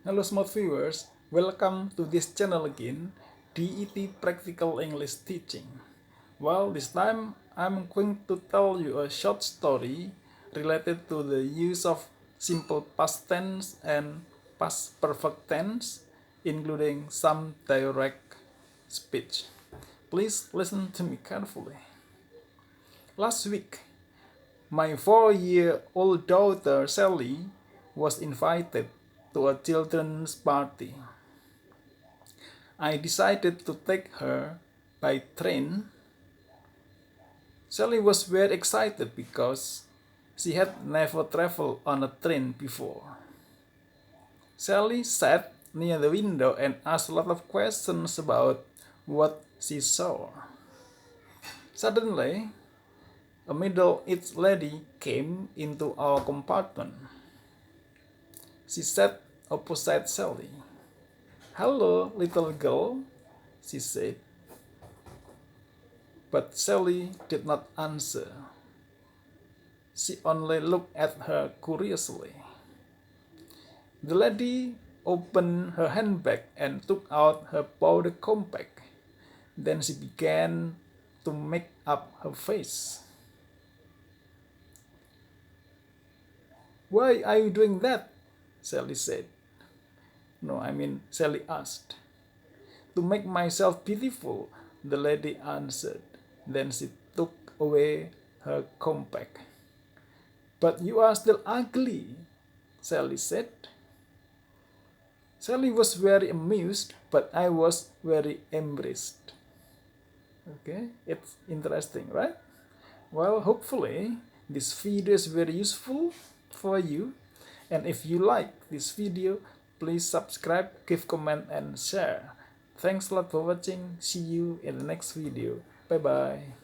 Hello smart viewers, welcome to this channel again, DET Practical English Teaching. Well, this time I'm going to tell you a short story related to the use of simple past tense and past perfect tense, including some direct speech. Please listen to me carefully. Last week, my 4-year-old daughter Sally was invited to a children's party. I decided to take her by train. Sally was very excited because she had never traveled on a train before. Sally sat near the window and asked a lot of questions about what she saw. Suddenly, a middle-aged lady came into our compartment. She sat opposite Sally. "Hello, little girl," she said. But Sally did not answer. She only looked at her curiously. The lady opened her handbag and took out her powder compact. Then she began to make up her face. "Why are you doing that?" Sally said. Sally asked. "To make myself beautiful," the lady answered. Then she took away her compact. "But you are still ugly," Sally said. Sally was very amused, but I was very embarrassed. Okay, it's interesting, right? Well, hopefully this video is very useful for you. And if you like this video, please subscribe, give comment, and share. Thanks a lot for watching. See you in the next video. Bye bye.